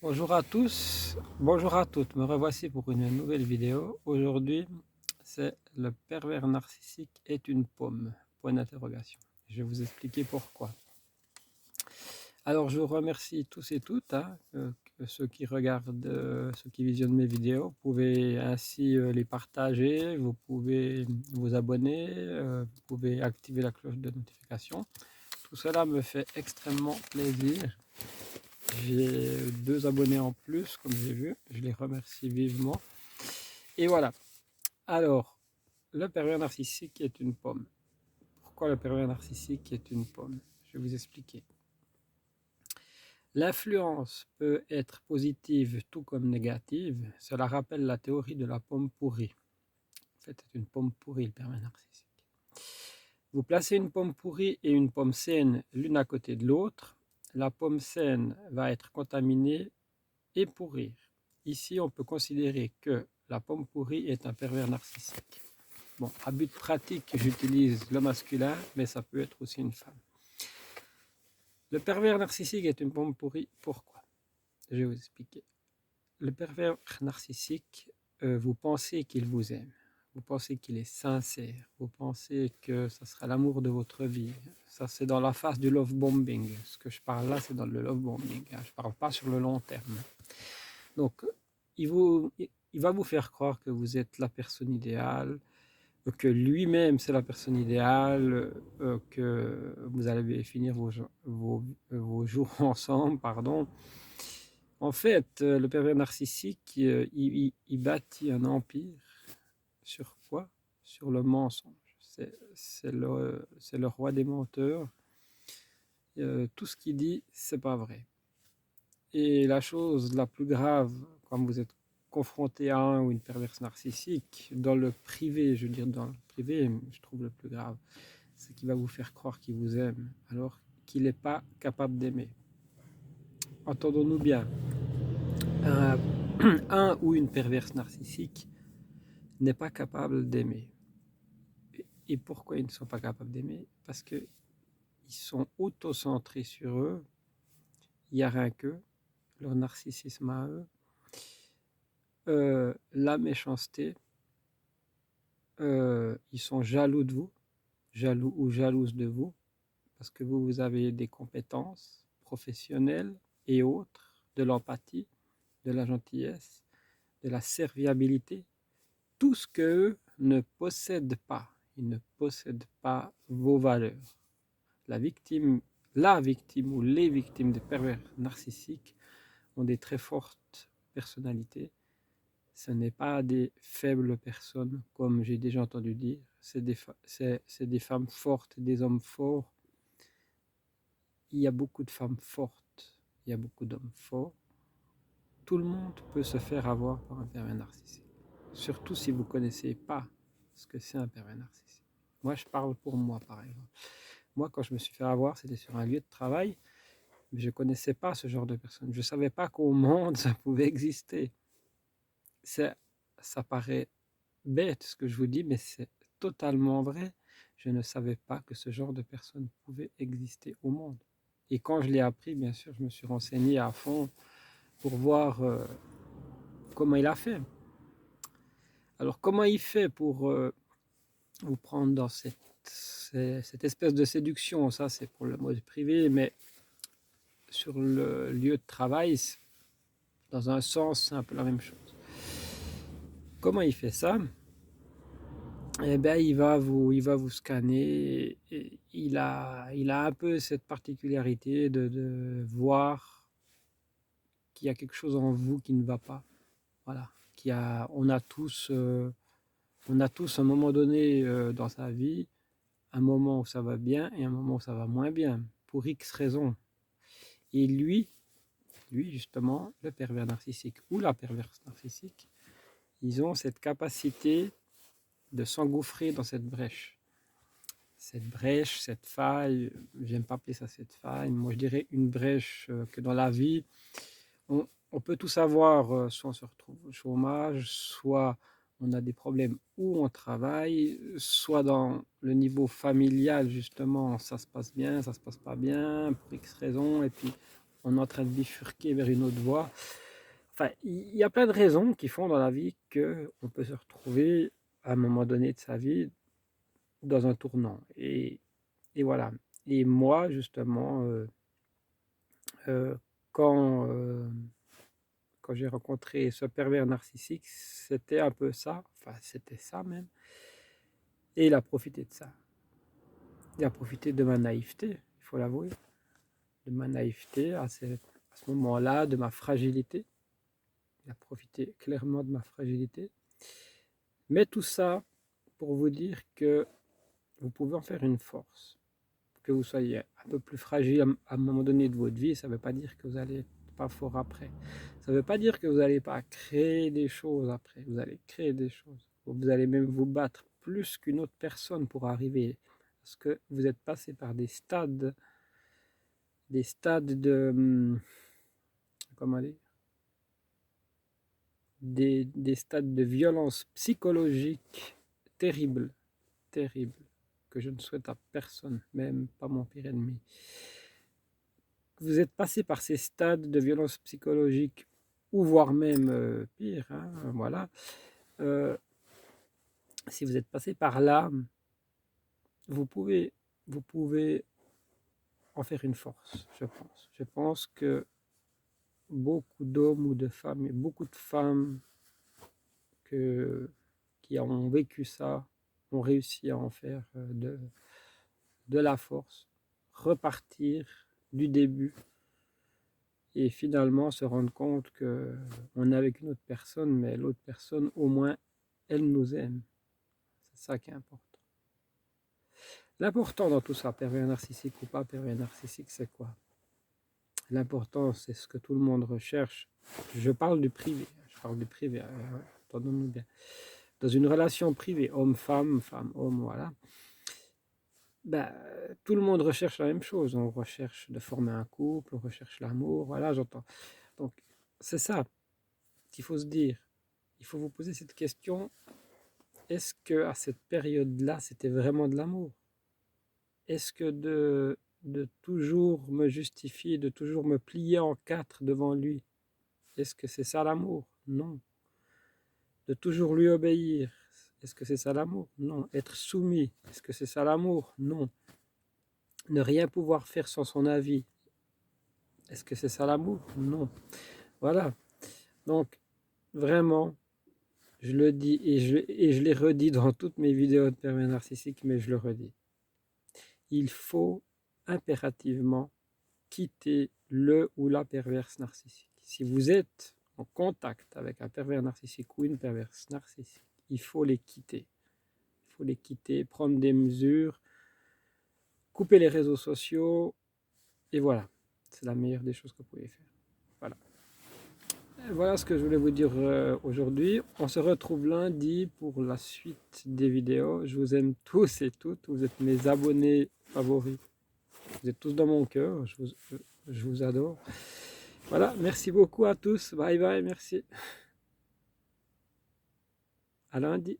Bonjour à tous, bonjour à toutes, me revoici pour une nouvelle vidéo. Aujourd'hui, c'est le pervers narcissique est une pomme, point d'interrogation. Je vais vous expliquer pourquoi. Alors, je vous remercie tous et toutes, que ceux qui regardent, ceux qui visionnent mes vidéos. Vous pouvez ainsi les partager, vous pouvez vous abonner, vous pouvez activer la cloche de notification. Tout cela me fait extrêmement plaisir. J'ai 2 abonnés en plus, comme j'ai vu. Je les remercie vivement. Et voilà. Alors, le pervers narcissique est une pomme. Pourquoi le pervers narcissique est une pomme? Je vais vous expliquer. L'influence peut être positive tout comme négative. Cela rappelle la théorie de la pomme pourrie. En fait, c'est une pomme pourrie, le pervers narcissique. Vous placez une pomme pourrie et une pomme saine l'une à côté de l'autre. La pomme saine va être contaminée et pourrir. Ici, on peut considérer que la pomme pourrie est un pervers narcissique. Bon, à but pratique, j'utilise le masculin, mais ça peut être aussi une femme. Le pervers narcissique est une pomme pourrie. Pourquoi? Je vais vous expliquer. Le pervers narcissique, vous pensez qu'il vous aime. Vous pensez qu'il est sincère. Vous pensez que ça sera l'amour de votre vie. Ça, c'est dans la phase du love bombing. Ce que je parle là, c'est dans le love bombing. Je ne parle pas sur le long terme. Donc, il va vous faire croire que vous êtes la personne idéale, que lui-même c'est la personne idéale, que vous allez finir vos jours ensemble, pardon. En fait, le pervers narcissique, il bâtit un empire sur quoi? Sur le mensonge. C'est le roi des menteurs. Tout ce qu'il dit, c'est pas vrai. Et la chose la plus grave, quand vous êtes confronté à un ou une perverse narcissique, dans le privé, je veux dire dans le privé, je trouve le plus grave, c'est qu'il va vous faire croire qu'il vous aime, alors qu'il n'est pas capable d'aimer. Entendons-nous bien, un, un ou une perverse narcissique n'est pas capable d'aimer. Et pourquoi ils ne sont pas capables d'aimer? Parce qu'ils sont auto-centrés sur eux, il n'y a rien qu'eux, leur narcissisme à eux, la méchanceté, ils sont jaloux de vous, jaloux ou jalouses de vous, parce que vous avez des compétences professionnelles et autres, de l'empathie, de la gentillesse, de la serviabilité, tout ce qu'eux ne possèdent pas. Ils ne possèdent pas vos valeurs. La victime, la victime ou les victimes de pervers narcissiques ont des très fortes personnalités. Ce n'est pas des faibles personnes, comme j'ai déjà entendu dire. C'est des femmes fortes, des hommes forts. Il y a beaucoup de femmes fortes, il y a beaucoup d'hommes forts. Tout le monde peut se faire avoir par un pervers narcissique. Surtout si vous ne connaissez pas ce que c'est un pervers narcissique. Moi, je parle pour moi, par exemple. Moi, quand je me suis fait avoir, c'était sur un lieu de travail, mais je ne connaissais pas ce genre de personne. Je ne savais pas qu'au monde, ça pouvait exister. Ça paraît bête ce que je vous dis, mais c'est totalement vrai. Je ne savais pas que ce genre de personne pouvait exister au monde. Et quand je l'ai appris, bien sûr, je me suis renseigné à fond pour voir comment il a fait. Alors, comment il fait pour vous prendre dans cette espèce de séduction? Ça, c'est pour le mode privé, mais sur le lieu de travail, dans un sens, c'est un peu la même chose. Comment il fait ça? Eh bien, il va vous scanner. Et il a un peu cette particularité de voir qu'il y a quelque chose en vous qui ne va pas. Voilà. On a tous un moment donné dans sa vie, un moment où ça va bien et un moment où ça va moins bien, pour X raisons. Et lui justement, le pervers narcissique ou la perverse narcissique, ils ont cette capacité de s'engouffrer dans cette brèche. Cette brèche, cette faille, j'aime pas appeler ça cette faille, moi je dirais une brèche que dans la vie, on peut tous avoir, soit on se retrouve au chômage, soit on a des problèmes où on travaille, soit dans le niveau familial justement, ça se passe bien, ça se passe pas bien, pour X raisons, et puis on est en train de bifurquer vers une autre voie. Enfin, il y a plein de raisons qui font dans la vie qu'on peut se retrouver à un moment donné de sa vie dans un tournant. Et voilà. Et moi, justement, euh, quand, euh, quand j'ai rencontré ce pervers narcissique, c'était un peu ça. Enfin, c'était ça même. Et il a profité de ça. Il a profité de ma naïveté, il faut l'avouer. De ma naïveté à ce moment-là, de ma fragilité. Il a profité clairement de ma fragilité. Mais tout ça pour vous dire que vous pouvez en faire une force. Que vous soyez un peu plus fragile à un moment donné de votre vie, ça ne veut pas dire que vous n'allez pas fort après. Ça ne veut pas dire que vous n'allez pas créer des choses après. Vous allez créer des choses. Vous allez même vous battre plus qu'une autre personne pour arriver. Parce que vous êtes passé par des stades de... Comment dire, des stades de violence psychologique terribles, terribles, que je ne souhaite à personne, même pas mon pire ennemi. Vous êtes passé par ces stades de violence psychologique, ou voire même pire, hein, voilà. Euh, si vous êtes passé par là, vous pouvez en faire une force, je pense. Je pense que beaucoup d'hommes ou de femmes, et beaucoup de femmes qui ont vécu ça, ont réussi à en faire de la force, repartir du début et finalement se rendre compte qu'on est avec une autre personne, mais l'autre personne, au moins, elle nous aime. C'est ça qui est important. L'important dans tout ça, pervers narcissique ou pas pervers narcissique, c'est quoi? L'important, c'est ce que tout le monde recherche. Je parle du privé. Entendons-nous bien. Dans une relation privée, homme-femme, femme-homme, voilà, ben, tout le monde recherche la même chose. On recherche de former un couple, on recherche l'amour, voilà, j'entends. Donc, c'est ça qu'il faut se dire. Il faut vous poser cette question, est-ce qu'à cette période-là, c'était vraiment de l'amour? Est-ce que de toujours me justifier, de toujours me plier en quatre devant lui, est-ce que c'est ça l'amour? Non. De toujours lui obéir, est-ce que c'est ça l'amour? Non. Être soumis, est-ce que c'est ça l'amour? Non. Ne rien pouvoir faire sans son avis, est-ce que c'est ça l'amour? Non. Voilà. Donc, vraiment, je le dis et je l'ai redit dans toutes mes vidéos de pervers narcissique, mais je le redis. Il faut impérativement quitter le ou la perverse narcissique. Si vous êtes en contact avec un pervers narcissique ou une perverse narcissique, il faut les quitter. Il faut les quitter, prendre des mesures, couper les réseaux sociaux, et voilà. C'est la meilleure des choses que vous pouvez faire. Voilà. Voilà ce que je voulais vous dire aujourd'hui. On se retrouve lundi pour la suite des vidéos. Je vous aime tous et toutes. Vous êtes mes abonnés favoris. Vous êtes tous dans mon cœur. Je vous adore. Voilà, merci beaucoup à tous. Bye bye, merci. À lundi.